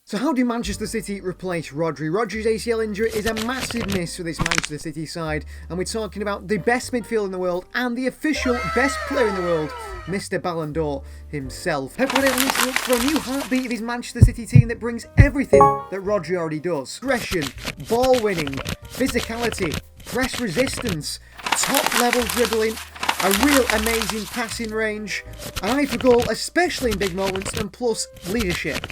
So how do Manchester City replace Rodri? Rodri's ACL injury is a massive miss for this Manchester City side, and we're talking about the best midfield in the world and the official best player in the world, Mr Ballon d'Or himself. Pep Guardiola needs to look for a new heartbeat of his Manchester City team that brings everything that Rodri already does. Aggression, ball winning, physicality, press resistance, top level dribbling, a real amazing passing range, an eye for goal, especially in big moments, and plus leadership.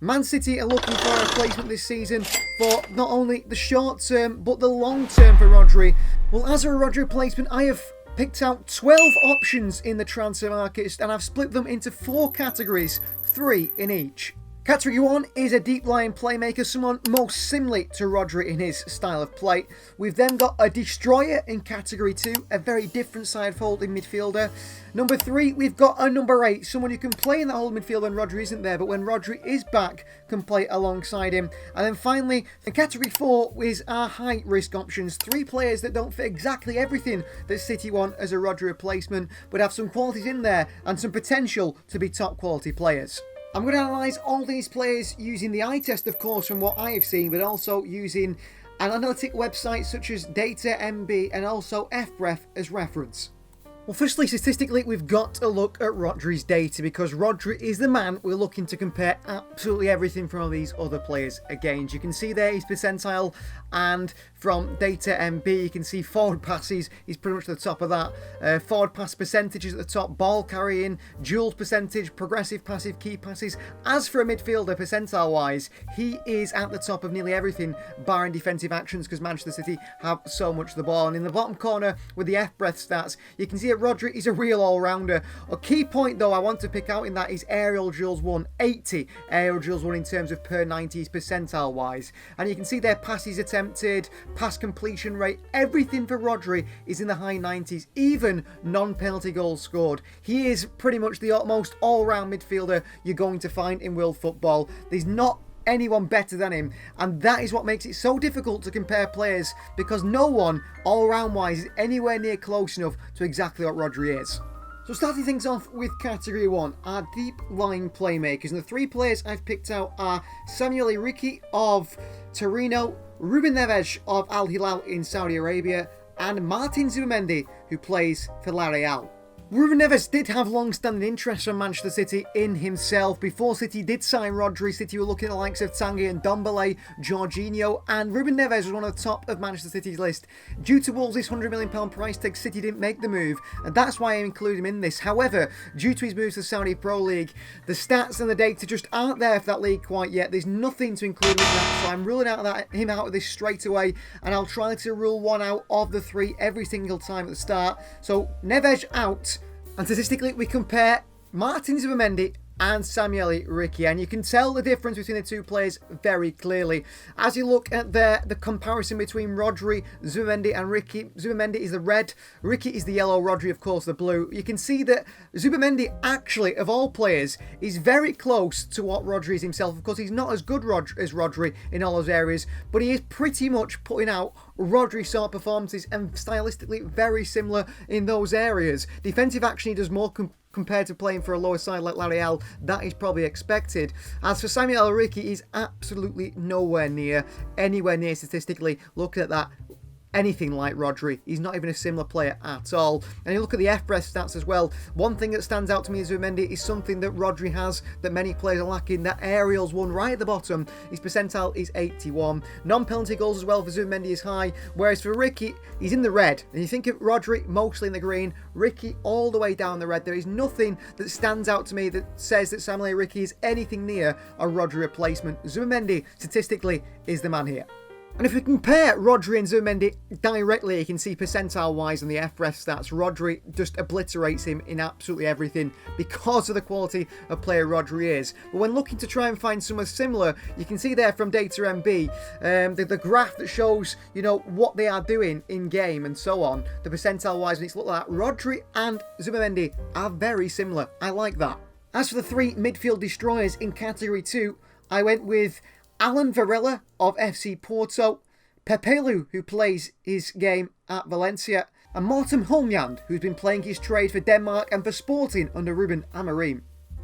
Man City are looking for a replacement this season for not only the short term but the long term for Rodri. Well, as a Rodri replacement, I have picked out 12 options in the transfer market and I've split them into 4 categories, 3 in each. Category 1 is a deep-lying playmaker, someone most similar to Rodri in his style of play. We've then got a destroyer in Category 2, a very different side-folding midfielder. Number 3, we've got a number 8, someone who can play in the whole midfield when Rodri isn't there, but when Rodri is back, can play alongside him. And then finally, in Category 4 is our high-risk options, 3 players that don't fit exactly everything that City want as a Rodri replacement, but have some qualities in there and some potential to be top-quality players. I'm going to analyse all these players using the eye test, of course, from what I have seen, but also using an analytic website such as DataMB and also FBref as reference. Well, firstly, statistically, we've got to look at Rodri's data because Rodri is the man we're looking to compare absolutely everything from all these other players against. You can see there his percentile, and from DataMB, you can see forward passes, he's pretty much at the top of that. Forward pass percentages at the top, ball carrying, duels percentage, progressive passive, key passes. As for a midfielder, percentile-wise, he is at the top of nearly everything, barring defensive actions, because Manchester City have so much of the ball. And in the bottom corner, with the FBref stats, you can see Rodri is a real all-rounder. A key point though I want to pick out in that is aerial duels won, 80 aerial duels won in terms of per 90s percentile wise, and you can see their passes attempted, pass completion rate, everything for Rodri is in the high 90s, even non-penalty goals scored. He is pretty much the most all-round midfielder you're going to find in world football. There's not anyone better than him, and that is what makes it so difficult to compare players, because no one all round wise is anywhere near close enough to exactly what Rodri is. So starting things off with category 1, our deep lying playmakers, and the 3 players I've picked out are Samuel Ricci of Torino, Ruben Neves of Al Hilal in Saudi Arabia, and Martin Zubimendi, who plays for La Real. Ruben Neves did have long-standing interest from Manchester City in himself. Before City did sign Rodri, City were looking at the likes of Tanguy and Ndombele, Jorginho, and Ruben Neves was one of the top of Manchester City's list. Due to Wolves' £100 million price tag, City didn't make the move, and that's why I include him in this. However, due to his moves to the Saudi Pro League, the stats and the data just aren't there for that league quite yet. There's nothing to include in that, so I'm ruling him out of this straight away, and I'll try to rule one out of the 3 every single time at the start. So Neves out. And statistically, we compare Martin Zubimendi and Samuel Ricci, and you can tell the difference between the 2 players very clearly. As you look at the comparison between Rodri, Zubimendi and Ricci, Zubimendi is the red, Ricci is the yellow, Rodri of course the blue. You can see that Zubimendi actually, of all players, is very close to what Rodri is himself. Of course, he's not as good as Rodri in all those areas, but he is pretty much putting out Rodri sort of performances and stylistically very similar in those areas. Defensive action, he does more compared to playing for a lower side like La Real. That is probably expected. As for Samuel Ricci, he's absolutely anywhere near statistically. Look at that. Anything like Rodri. He's not even a similar player at all. And you look at the FBref stats as well. One thing that stands out to me as Zubimendi is something that Rodri has that many players are lacking. That aerials won right at the bottom. His percentile is 81. Non-penalty goals as well for Zubimendi is high. Whereas for Ricci, he's in the red. And you think of Rodri mostly in the green. Ricci all the way down the red. There is nothing that stands out to me that says that Samuel Ricci is anything near a Rodri replacement. Zubimendi, statistically, is the man here. And if we compare Rodri and Zubimendi directly, you can see percentile-wise on the FBref stats, Rodri just obliterates him in absolutely everything because of the quality of player Rodri is. But when looking to try and find somewhere similar, you can see there from DataMB, the graph that shows, what they are doing in-game and so on, the percentile-wise, when it's looked at that, Rodri and Zubimendi are very similar. I like that. As for the 3 midfield destroyers in Category 2, I went with Alan Varela of FC Porto, Pepelu, who plays his game at Valencia, and Morten Holmjand, who's been playing his trade for Denmark and for Sporting under Ruben Amorim.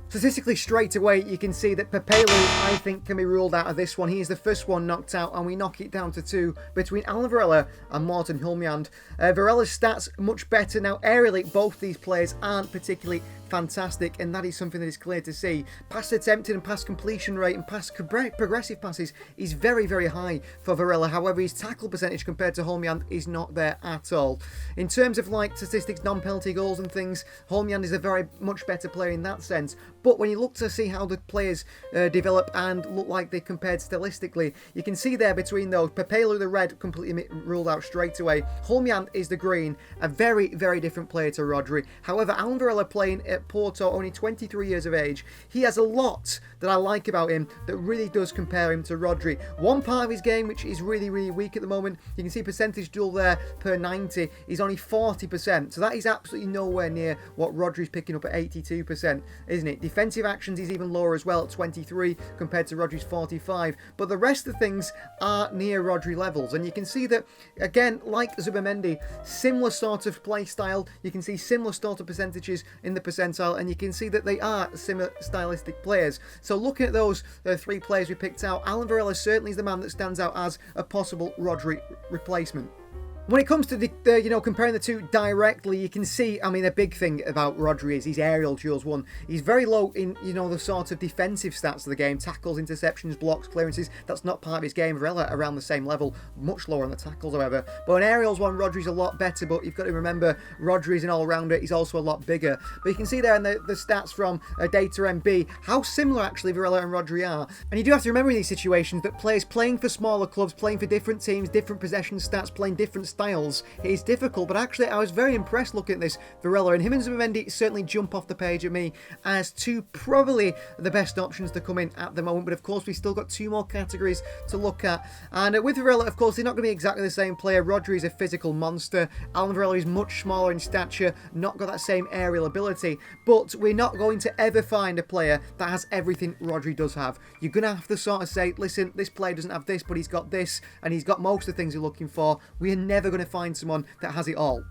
Statistically, straight away, you can see that Pepelu, I think, can be ruled out of this one. He is the first one knocked out, and we knock it down to 2 between Alan Varela and Morten Hulmjand. Varela's stats much better. Now, aerially, both these players aren't particularly fantastic, and that is something that is clear to see. Pass attempted and pass completion rate and pass progressive passes is very, very high for Varela. However, his tackle percentage compared to Hulmjand is not there at all. In terms of like statistics, non-penalty goals and things, Hulmjand is a very much better player in that sense. But when you look to see how the players develop and look like they compared stylistically, you can see there between those, Pepelu the red completely ruled out straight away. Hulmjand is the green, a very, very different player to Rodri. However, Alan Varela playing at Porto, only 23 years of age, he has a lot that I like about him that really does compare him to Rodri. One part of his game which is really, really weak at the moment, you can see percentage duel there per 90 is only 40%, so that is absolutely nowhere near what Rodri's picking up at 82%, isn't it? Defensive actions is even lower as well at 23 compared to Rodri's 45, but the rest of things are near Rodri levels, and you can see that, again, like Zubimendi, similar sort of play style, you can see similar sort of percentages in the percentile, and you can see that they are similar stylistic players. So looking at those 3 players we picked out, Alan Varela certainly is the man that stands out as a possible Rodri replacement. When it comes to the comparing the two directly, you can see, I mean, a big thing about Rodri is his aerial duels won. He's very low in, the sort of defensive stats of the game. Tackles, interceptions, blocks, clearances. That's not part of his game. Varela around the same level. Much lower on the tackles, however. But in aerials one, Rodri's a lot better, but you've got to remember, Rodri is an all-rounder. He's also a lot bigger. But you can see there in the stats from Data MB, how similar actually Varela and Rodri are. And you do have to remember in these situations that players playing for smaller clubs, playing for different teams, different possession stats, playing different styles, it is difficult. But actually, I was very impressed looking at this Varela, and him and Zubimendi certainly jump off the page at me as two probably the best options to come in at the moment. But of course, we've still got 2 more categories to look at, and with Varela, of course, they're not going to be exactly the same player. Rodri is a physical monster. Alan Varela is much smaller in stature, not got that same aerial ability, but we're not going to ever find a player that has everything Rodri does have. You're going to have to sort of say, listen, this player doesn't have this, but he's got this, and he's got most of the things you're looking for. We are never going to find someone that has it all.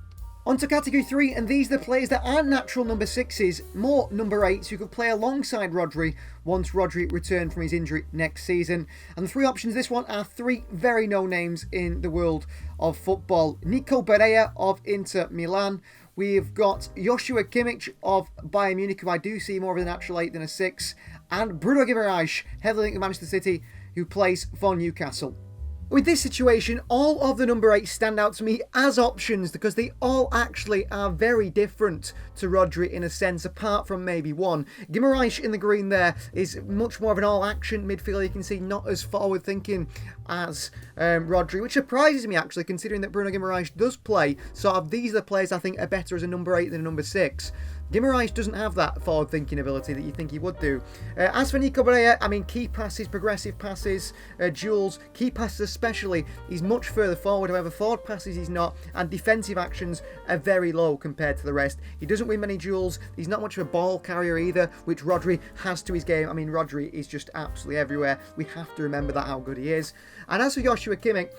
On to category 3, and these are the players that aren't natural number 6s, more number 8s who could play alongside Rodri once Rodri returned from his injury next season. And the 3 options this one are 3 very known names in the world of football. Nico Pereira of Inter Milan. We've got Joshua Kimmich of Bayern Munich, who I do see more of a natural 8 than a 6. And Bruno Guimaraes, heavily linked to Manchester City, who plays for Newcastle. With this situation, all of the number 8 stand out to me as options because they all actually are very different to Rodri in a sense, apart from maybe one. Guimaraes in the green there is much more of an all-action midfielder. You can see not as forward-thinking as Rodri, which surprises me actually, considering that Bruno Guimaraes does play. Sort of, these are the players I think are better as a number 8 than a number 6. Guimaraes doesn't have that forward-thinking ability that you think he would do. As for Nico Pereira, I mean, key passes, progressive passes, duels, key passes especially, he's much further forward. However, forward passes he's not, and defensive actions are very low compared to the rest. He doesn't win many duels. He's not much of a ball carrier either, which Rodri has to his game. I mean, Rodri is just absolutely everywhere. We have to remember that, how good he is. And as for Joshua Kimmich,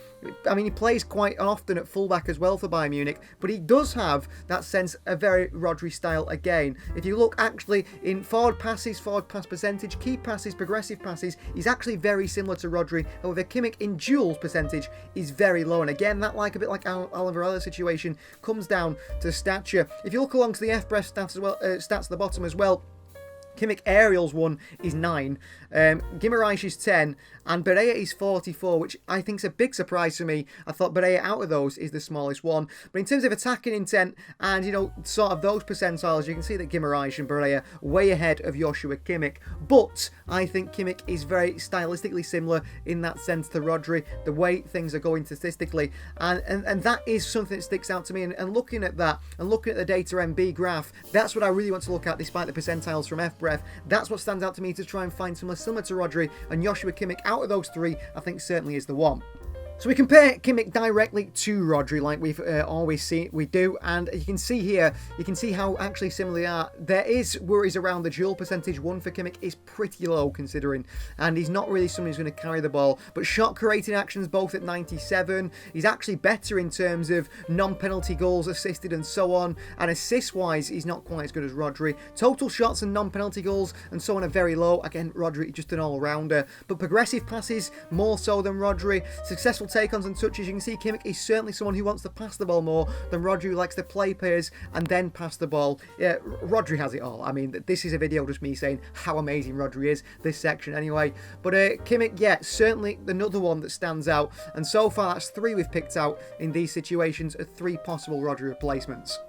I mean, he plays quite often at fullback as well for Bayern Munich, but he does have that sense of very Rodri style again. If you look actually in forward passes, forward pass percentage, key passes, progressive passes, he's actually very similar to Rodri. However, Kimmich in duels percentage is very low, and again, that a bit like Alan Varela's situation comes down to stature. If you look along to the FBref stats as well, stats at the bottom as well, Kimmich aerials 1 is 9, Guimaraes is 10, and Pereira is 44, which I think is a big surprise for me. I thought Pereira out of those is the smallest one. But in terms of attacking intent and, sort of those percentiles, you can see that Guimaraes and Pereira way ahead of Joshua Kimmich. But I think Kimmich is very stylistically similar in that sense to Rodri, the way things are going statistically. And that is something that sticks out to me. And looking at that, and looking at the Data MB graph, that's what I really want to look at despite the percentiles from FBref. That's what stands out to me, to try and find someone similar to Rodri, and Joshua Kimmich out of those 3, I think certainly is the one. So we compare Kimmich directly to Rodri, like we've always seen we do, and you can see here, you can see how actually similar they are. There is worries around the duel percentage. One for Kimmich is pretty low considering, and he's not really someone who's going to carry the ball. But shot creating actions both at 97. He's actually better in terms of non-penalty goals assisted and so on. And assist-wise, he's not quite as good as Rodri. Total shots and non-penalty goals and so on are very low. Again, Rodri just an all-rounder. But progressive passes more so than Rodri. Successful take-ons and touches. You can see Kimmich is certainly someone who wants to pass the ball more than Rodri, who likes to play players and then pass the ball. Yeah, Rodri has it all. I mean, this is a video just me saying how amazing Rodri is, this section anyway. But Kimmich, yeah, certainly another one that stands out. And so far, that's 3 we've picked out in these situations of 3 possible Rodri replacements.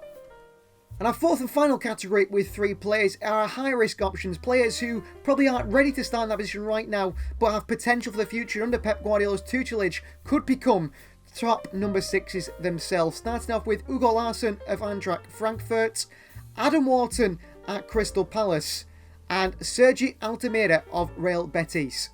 And our fourth and final category with 3 players are our high-risk options, players who probably aren't ready to start in that position right now, but have potential for the future under Pep Guardiola's tutelage, could become top number 6s themselves. Starting off with Hugo Larsson of Eintracht Frankfurt, Adam Wharton at Crystal Palace, and Sergi Altamira of Real Betis.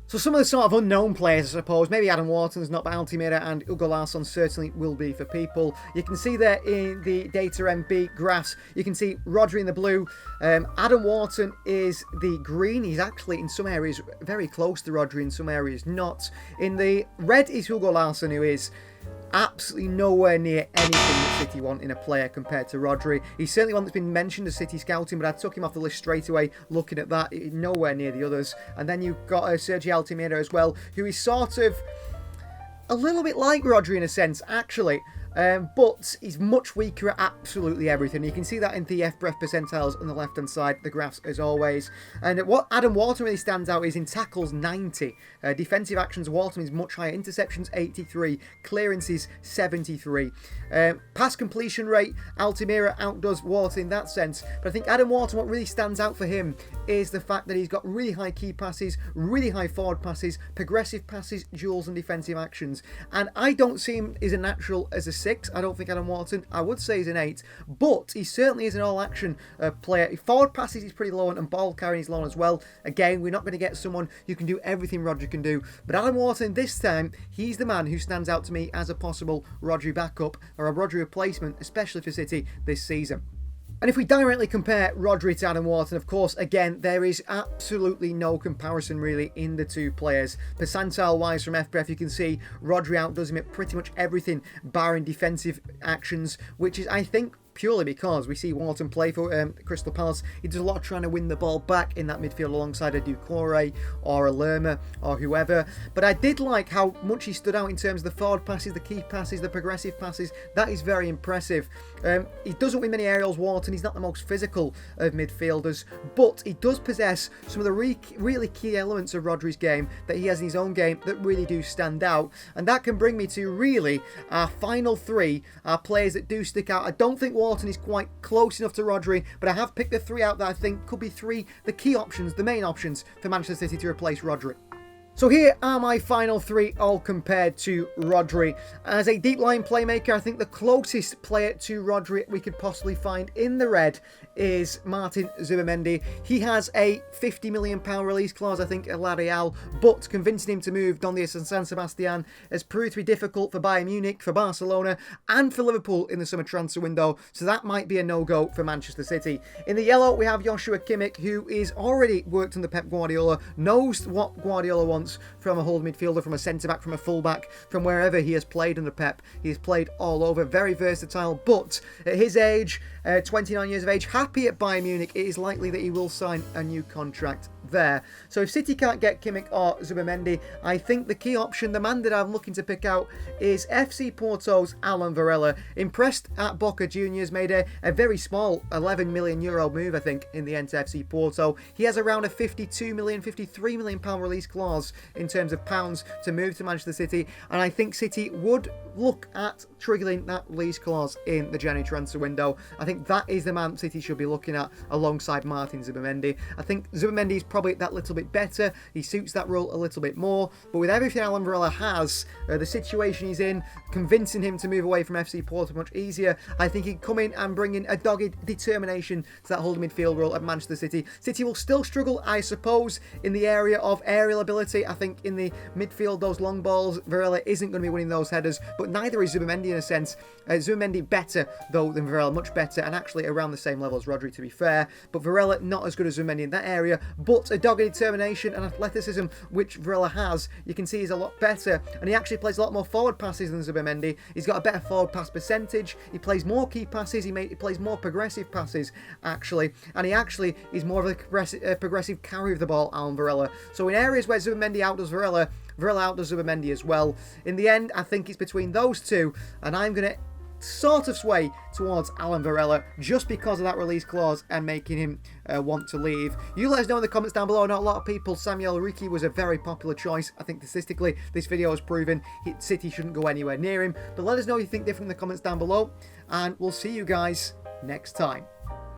So some of the sort of unknown players, I suppose, maybe Adam Wharton's not, but Altamira and Hugo Larsson certainly will be for people. You can see there in the Data MB graphs, you can see Rodri in the blue. Adam Wharton is the green. He's actually in some areas very close to Rodri, in some areas not. In the red is Hugo Larsson, who is absolutely nowhere near anything that City want in a player compared to Rodri. He's certainly one that's been mentioned as City scouting, but I took him off the list straight away looking at that. Nowhere near the others. And then you've got Sergi Altamira as well, who is sort of a little bit like Rodri in a sense, actually. But he's much weaker at absolutely everything. You can see that in the FBref percentiles on the left-hand side, the graphs as always. And what Adam Wharton really stands out is in tackles 90. Defensive actions, Wharton is much higher. Interceptions 83. Clearances 73. Pass completion rate, Altamira outdoes Wharton in that sense. But I think Adam Wharton, what really stands out for him is the fact that he's got really high key passes, really high forward passes, progressive passes, duels and defensive actions. And I don't see him as a natural as a 6. I don't think Adam Wharton. I would say he's an 8, but he certainly is an all-action player. Forward passes he's pretty low on, and ball carrying is low as well. Again, we're not going to get someone who can do everything Rodri can do, but Adam Wharton this time, he's the man who stands out to me as a possible Rodri backup or a Rodri replacement, especially for City this season. And if we directly compare Rodri to Adam Wharton, of course, again, there is absolutely no comparison really in the 2 players. Percentile-wise from FBref, you can see Rodri outdoes him at pretty much everything, barring defensive actions, which is, I think, purely because we see Wharton play for Crystal Palace. He does a lot of trying to win the ball back in that midfield alongside a Doucouré or a Lerma or whoever. But I did like how much he stood out in terms of the forward passes, the key passes, the progressive passes. That is very impressive. He doesn't win many aerials, Wharton. He's not the most physical of midfielders, but he does possess some of the really key elements of Rodri's game that he has in his own game that really do stand out. And that can bring me to really our final 3, our players that do stick out. I don't think Wharton is quite close enough to Rodri, but I have picked the 3 out that I think could be the key options, the main options for Manchester City to replace Rodri. So here are my final 3, all compared to Rodri. As a deep line playmaker, I think the closest player to Rodri we could possibly find in the red is Martin Zubimendi. He has a £50 million release clause, I think, at La Real, but convincing him to move Don Diaz and San Sebastian has proved to be difficult for Bayern Munich, for Barcelona, and for Liverpool in the summer transfer window, so that might be a no-go for Manchester City. In the yellow, we have Joshua Kimmich, who is already worked under Pep Guardiola, knows what Guardiola wants from a holding midfielder, from a centre-back, from a full-back, from wherever he has played under Pep. He has played all over, very versatile, but at his age, 29 years of age, happy at Bayern Munich, it is likely that he will sign a new contract there. So if City can't get Kimmich or Zubimendi, I think the key option, the man that I'm looking to pick out, is FC Porto's Alan Varela. Impressed at Boca Juniors, made a very small €11 million move, I think, in the end to FC Porto. He has around a £52 million, £53 million release clause in terms of pounds to move to Manchester City, and I think City would look at triggering that release clause in the January transfer window. I think that is the man City should be looking at alongside Martin Zubimendi. I think Zubimendi is probably that little bit better. He suits that role a little bit more. But with everything Alan Varela has, the situation he's in, convincing him to move away from FC Porto much easier, I think he'd come in and bring in a dogged determination to that holding midfield role at Manchester City. City will still struggle, I suppose, in the area of aerial ability. I think in the midfield, those long balls, Varela isn't going to be winning those headers, but neither is Zubimendi in a sense. Zubimendi better, though, than Varela, much better, and actually around the same level as Rodri, to be fair. But Varela not as good as Zubimendi in that area, but a dogged determination and athleticism, which Varela has, you can see is a lot better, and he actually plays a lot more forward passes than Zubimendi. He's got a better forward pass percentage, he plays more key passes, he plays more progressive passes, actually, and he actually is more of a progressive carry of the ball, Alan Varela. So in areas where Zubimendi outdoes Varela, Varela outdoes Zubimendi as well. In the end, I think it's between those two, and I'm going to sort of sway towards Alan Varela just because of that release clause and making him want to leave. You let us know in the comments down below. Not a lot of people. Samuel Riki was a very popular choice. I think statistically this video has proven City shouldn't go anywhere near him. But let us know what you think different in the comments down below, and we'll see you guys next time.